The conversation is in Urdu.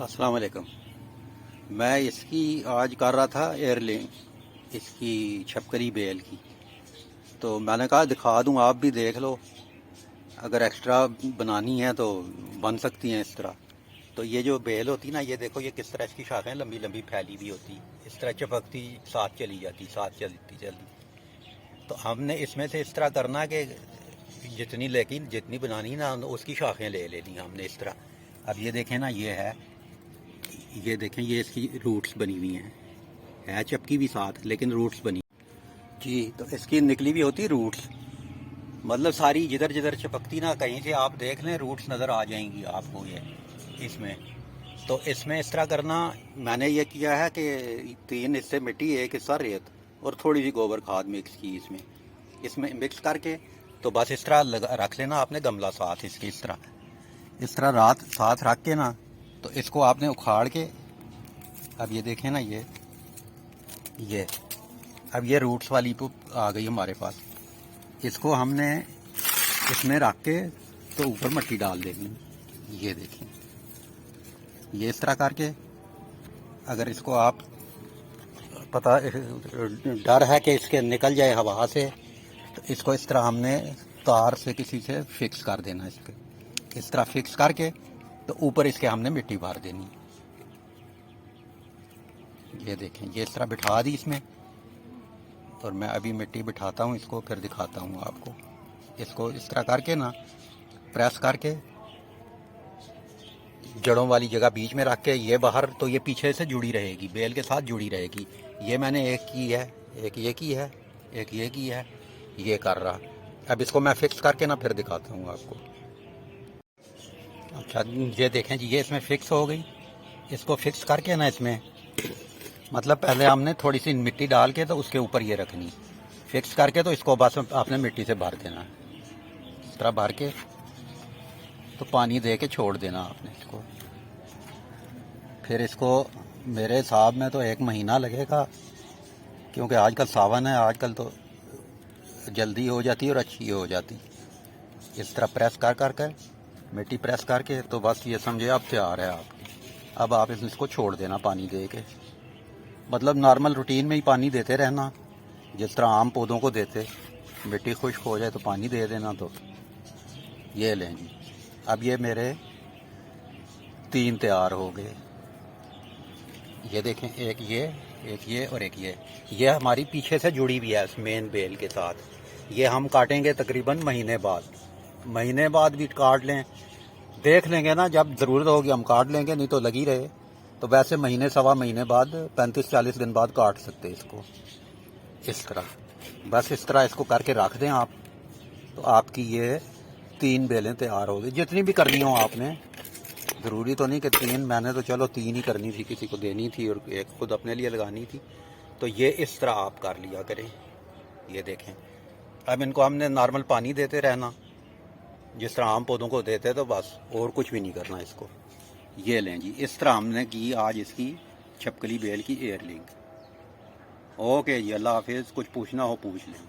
السلام علیکم۔ میں اس کی آج کر رہا تھا ایئرلنگ اس کی چھپکلی بیل کی، تو میں نے کہا دکھا دوں، آپ بھی دیکھ لو، اگر ایکسٹرا بنانی ہے تو بن سکتی ہیں اس طرح۔ تو یہ جو بیل ہوتی نا، یہ دیکھو یہ کس طرح اس کی شاخیں لمبی لمبی پھیلی ہوئی ہوتی، اس طرح چپکتی ساتھ چلی جاتی، ساتھ چلتی چلتی۔ تو ہم نے اس میں سے اس طرح کرنا کہ جتنی بنانی نا اس کی شاخیں لے لینی ہم نے اس طرح۔ اب یہ دیکھیں نا، یہ دیکھیں، یہ اس کی روٹس بنی ہوئی ہیں، ہے چپکی بھی ساتھ لیکن روٹس بنی جی۔ تو اس کی نکلی بھی ہوتی روٹس، مطلب ساری جدھر جدھر چپکتی نا، کہیں سے آپ دیکھ لیں روٹس نظر آ جائیں گی آپ کو یہ اس میں۔ تو اس میں اس طرح کرنا، میں نے یہ کیا ہے کہ 3 حصے مٹی، 1 حصہ ریت اور تھوڑی سی گوبر کھاد مکس کی اس میں مکس کر کے، تو بس اس طرح رکھ لینا آپ نے گملہ ساتھ اس کے، اس طرح رات ساتھ رکھ کے نا، تو اس کو آپ نے اکھاڑ کے، اب یہ دیکھیں نا، یہ اب یہ روٹس والی آ گئی ہمارے پاس، اس کو ہم نے اس میں رکھ کے تو اوپر مٹی ڈال دینی۔ یہ دیکھیں، یہ اس طرح کر کے، اگر اس کو آپ پتہ ڈر ہے کہ اس کے نکل جائے ہوا سے، تو اس کو اس طرح ہم نے تار سے کسی سے فکس کر دینا، اس طرح فکس کر کے، تو اوپر اس کے ہم نے مٹی بھر دینی۔ یہ دیکھیں، یہ اس طرح بٹھا دی اس میں، اور میں ابھی مٹی بٹھاتا ہوں اس کو، پھر دکھاتا ہوں آپ کو۔ اس کو اس طرح کر کے نا، پریس کر کے جڑوں والی جگہ بیچ میں رکھ کے، یہ باہر تو یہ پیچھے سے جڑی رہے گی، بیل کے ساتھ جڑی رہے گی۔ یہ میں نے ایک کی ہے، ایک یہ کی ہے، ایک یہ کی ہے، یہ کر رہا۔ اب اس کو میں فکس کر کے نا پھر دکھاتا ہوں آپ کو۔ اچھا، یہ دیکھیں جی، یہ اس میں فکس ہو گئی۔ اس کو فکس کر کے نا، اس میں مطلب پہلے ہم نے تھوڑی سی مٹی ڈال کے تو اس کے اوپر یہ رکھنی، فکس کر کے، تو اس کو بس آپ نے مٹی سے بھر دینا، اس طرح بھر کے، تو پانی دے کے چھوڑ دینا آپ نے اس کو۔ پھر اس کو میرے حساب میں تو 1 مہینہ لگے گا، کیونکہ آج کل ساون ہے، آج کل تو جلدی ہو جاتی اور اچھی ہو جاتی۔ اس طرح پریس کر کے، مٹی پریس کر کے، تو بس یہ سمجھے اب تیار ہے آپ کی۔ اب آپ اس کو چھوڑ دینا پانی دے کے، مطلب نارمل روٹین میں ہی پانی دیتے رہنا، جس طرح عام پودوں کو دیتے۔ مٹی خشک ہو جائے تو پانی دے دینا۔ تو یہ لیں جی، اب یہ میرے 3 تیار ہو گئے۔ یہ دیکھیں، ایک یہ اور ایک یہ ہماری پیچھے سے جڑی ہوئی ہے اس مین بیل کے ساتھ۔ یہ ہم کاٹیں گے تقریباً مہینے بعد بھی کاٹ لیں، دیکھ لیں گے نا، جب ضرورت ہوگی ہم کاٹ لیں گے، نہیں تو لگی رہے تو ویسے مہینے سوا مہینے بعد 35-40 دن بعد کاٹ سکتے اس کو، اس طرح۔ بس اس طرح اس کو کر کے رکھ دیں آپ، تو آپ کی یہ 3 بیلیں تیار ہو گئی۔ جتنی بھی کرنی ہو آپ نے، ضروری تو نہیں کہ 3، میں نے تو چلو 3 ہی کرنی تھی، کسی کو دینی تھی اور ایک خود اپنے لیے لگانی تھی، تو یہ اس طرح آپ کر لیا کریں۔ یہ دیکھیں، اب ان کو ہم نے نارمل پانی دیتے رہنا، جس طرح عام پودوں کو دیتے، تو بس اور کچھ بھی نہیں کرنا اس کو۔ یہ لیں جی، اس طرح ہم نے کی آج اس کی چھپکلی بیل کی ایئرلنگ۔ اوکے جی، اللہ حافظ۔ کچھ پوچھنا ہو پوچھ لیں۔